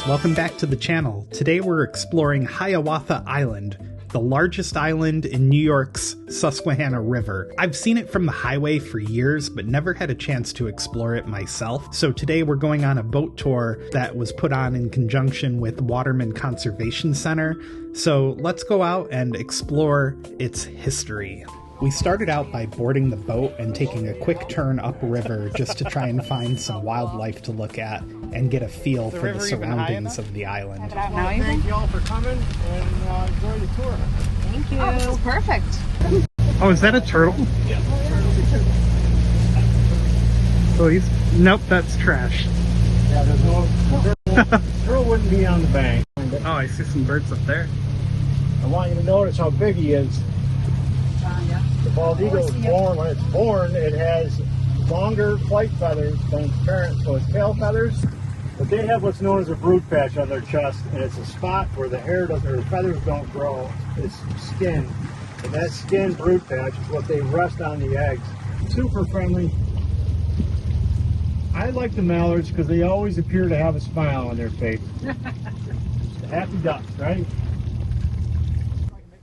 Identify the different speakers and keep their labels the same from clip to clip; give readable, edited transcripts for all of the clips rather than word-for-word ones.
Speaker 1: welcome back to the channel. Today we're exploring Hiawatha Island, the largest island in New York's Susquehanna River. I've seen it from the highway for years, but never had a chance to explore it myself. So today we're going on a boat tour that was put on in conjunction with Waterman Conservation Center. So let's go out and explore its history. We started out by boarding the boat and taking a quick turn upriver just to try and find some wildlife to look at and get a feel for the surroundings of the island.
Speaker 2: Thank you all for coming and enjoy the tour.
Speaker 3: Thank you. Oh, this is perfect.
Speaker 1: Oh, is that a turtle?
Speaker 2: Yeah.
Speaker 1: Please? Nope, that's trash.
Speaker 2: Yeah, there's no turtle wouldn't be on the bank.
Speaker 1: Oh, I see some birds up there.
Speaker 2: I want you to notice how big he is. The bald eagle is born, when it's born, it has longer flight feathers than its parents, so its tail feathers. But they have what's known as a brood patch on their chest, and it's a spot where the hair doesn't, or the feathers don't grow. It's skin, and that skin brood patch is what they rest on the eggs. Super friendly. I like the mallards because they always appear to have a smile on their face. The happy ducks, right?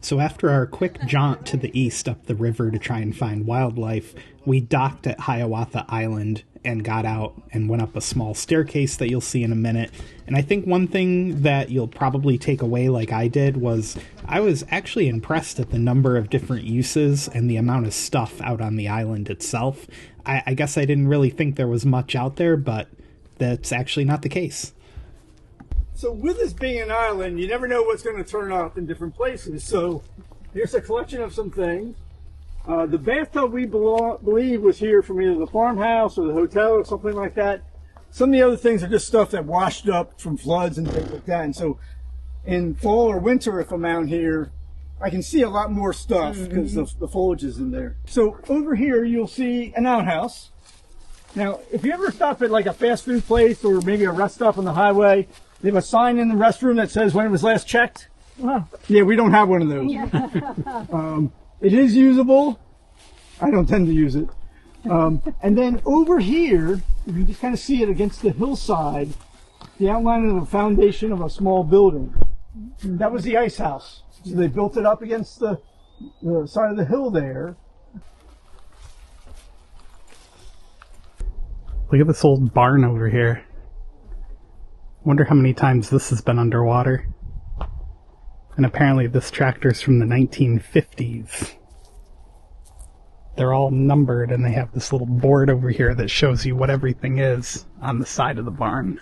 Speaker 1: So after our quick jaunt to the east up the river to try and find wildlife, we docked at Hiawatha Island and got out and went up a small staircase that you'll see in a minute. And I think one thing that you'll probably take away like I did was I was actually impressed at the number of different uses and the amount of stuff out on the island itself. I guess I didn't really think there was much out there, but that's actually not the case.
Speaker 4: So with this being an island, you never know what's going to turn up in different places. So here's a collection of some things. The bathtub we believe was here from either the farmhouse or the hotel or something like that. Some of the other things are just stuff that washed up from floods and things like that. And so in fall or winter, if I'm out here, I can see a lot more stuff because the foliage is in there. So over here, you'll see an outhouse. Now, if you ever stop at like a fast food place or maybe a rest stop on the highway, they have a sign in the restroom that says when it was last checked. Wow. Yeah, we don't have one of those. Yeah. It is usable. I don't tend to use it. And then over here, you can just kind of see it against the hillside, the outline of the foundation of a small building. That was the Icehouse. So they built it up against the side of the hill there.
Speaker 1: Look at this old barn over here. Wonder how many times this has been underwater. And apparently this tractor's from the 1950s. They're all numbered and they have this little board over here that shows you what everything is on the side of the barn.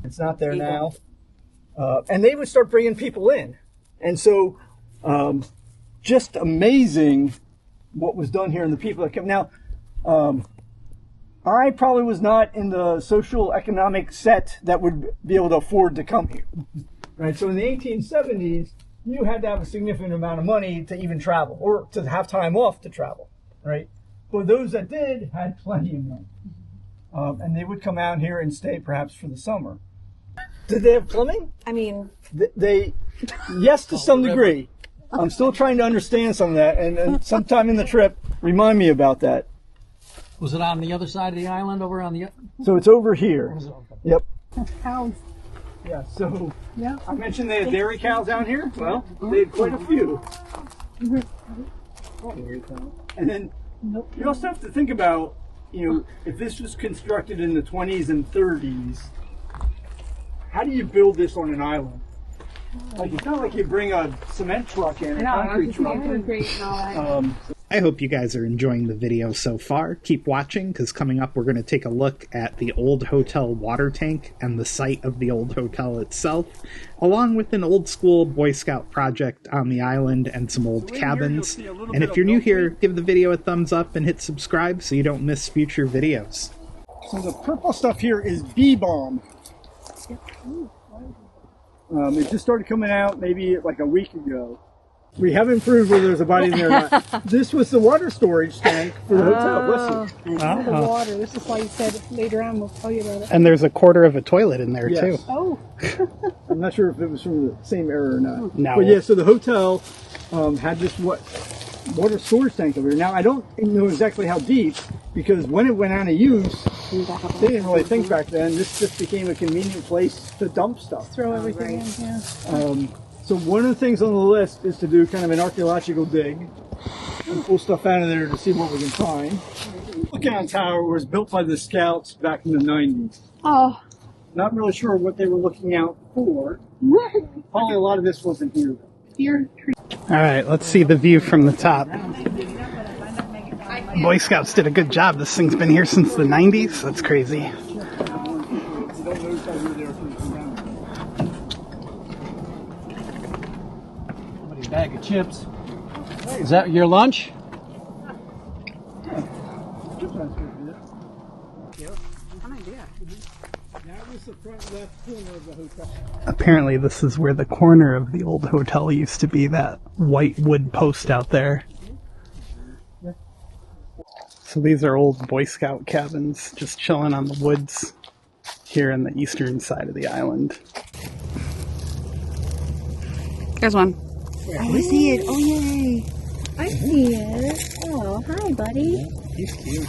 Speaker 4: It's not there now. And they would start bringing people in. And so just amazing what was done here and the people that come. Now, I probably was not in the social economic set that would be able to afford to come here. Right? So in the 1870s, you had to have a significant amount of money to even travel or to have time off to travel. Right? But those that did had plenty of money. And they would come out here and stay perhaps for the summer. Did they have plumbing?
Speaker 3: I mean,
Speaker 4: they yes, to some degree. I'm still trying to understand some of that. And sometime in the trip, remind me about that.
Speaker 5: Was it on the other side of the island, over on the...
Speaker 4: So it's over here. Yep.
Speaker 3: cows.
Speaker 4: Yeah, so
Speaker 3: Yeah.
Speaker 4: I mentioned they had dairy cows down here. Well, they had quite a few. And then you also have to think about, if this was constructed in the 20s and 30s, how do you build this on an island? Like, it's not like you bring a cement truck in, a concrete truck.
Speaker 1: I hope you guys are enjoying the video so far. Keep watching, because coming up we're going to take a look at the old hotel water tank and the site of the old hotel itself, along with an old school Boy Scout project on the island and some old cabins. And if you're new here, give the video a thumbs up and hit subscribe so you don't miss future videos.
Speaker 4: So the purple stuff here is bee balm. It just started coming out maybe like a week ago. We haven't proved whether there's a body in there or not. This was the water storage tank for the hotel. Listen.
Speaker 3: The water. This is why you said later on we'll tell you about it.
Speaker 1: And there's a quarter of a toilet in there, too.
Speaker 3: Oh.
Speaker 4: I'm not sure if it was from the same era or not.
Speaker 1: No.
Speaker 4: But yeah, so the hotel had this water storage tank over here. Now, I don't know exactly how deep, because when it went out of use, They didn't really think back then. This just became a convenient place to dump stuff.
Speaker 3: Throw everything in, yeah.
Speaker 4: So one of the things on the list is to do kind of an archaeological dig and pull stuff out of there to see what we can find. Lookout Tower was built by the Scouts back in the 90s.
Speaker 3: Oh.
Speaker 4: Not really sure what they were looking out for. Probably a lot of this wasn't here.
Speaker 1: All right, let's see the view from the top. Boy Scouts did a good job. This thing's been here since the 90s. That's crazy.
Speaker 5: Somebody's bag of chips. Is that your lunch?
Speaker 1: Apparently this is where the corner of the old hotel used to be, that white wood post out there. So these are old Boy Scout cabins, just chilling on the woods here on the eastern side of the island.
Speaker 3: There's one.
Speaker 6: I see it. Oh, yay. I see it. Oh, hi, buddy.
Speaker 1: He's cute.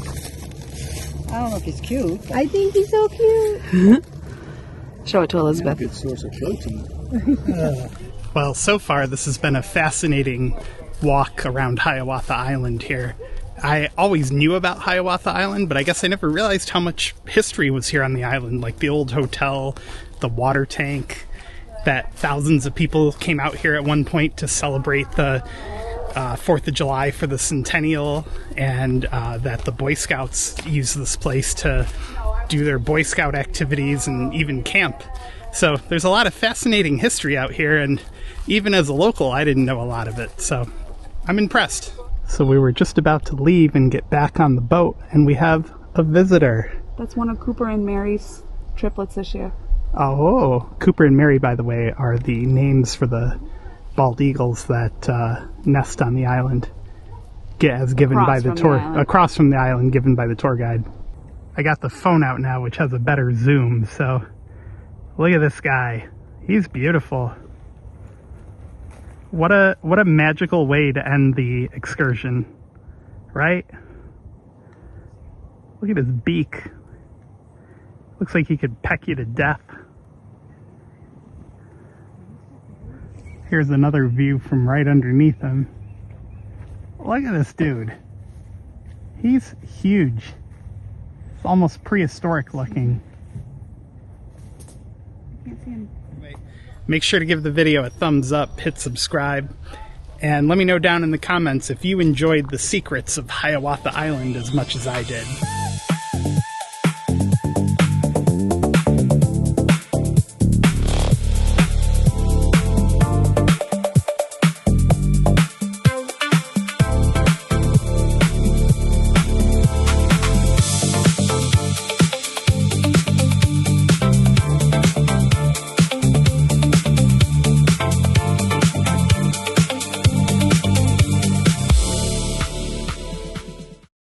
Speaker 6: I don't know if he's cute. I think he's so cute.
Speaker 3: Show it to Elizabeth.
Speaker 2: Good source of protein.
Speaker 1: Well, so far this has been a fascinating walk around Hiawatha Island here. I always knew about Hiawatha Island, but I guess I never realized how much history was here on the island, like the old hotel, the water tank, that thousands of people came out here at one point to celebrate the 4th of July for the centennial, and that the Boy Scouts use this place to do their Boy Scout activities and even camp. So there's a lot of fascinating history out here, and even as a local, I didn't know a lot of it, so I'm impressed. So we were just about to leave and get back on the boat, and we have a visitor.
Speaker 3: That's one of Cooper and Mary's triplets this year.
Speaker 1: Oh, Cooper and Mary, by the way, are the names for the bald eagles that nest on the island, as given by the tour, across from the island, given by the tour guide. I got the phone out now, which has a better zoom, so look at this guy. He's beautiful. What a magical way to end the excursion, right? Look at his beak. Looks like he could peck you to death. Here's another view from right underneath him. Look at this dude. He's huge. It's almost prehistoric looking.
Speaker 3: I can't see him.
Speaker 1: Make sure to give the video a thumbs up, hit subscribe, and let me know down in the comments if you enjoyed the secrets of Hiawatha Island as much as I did.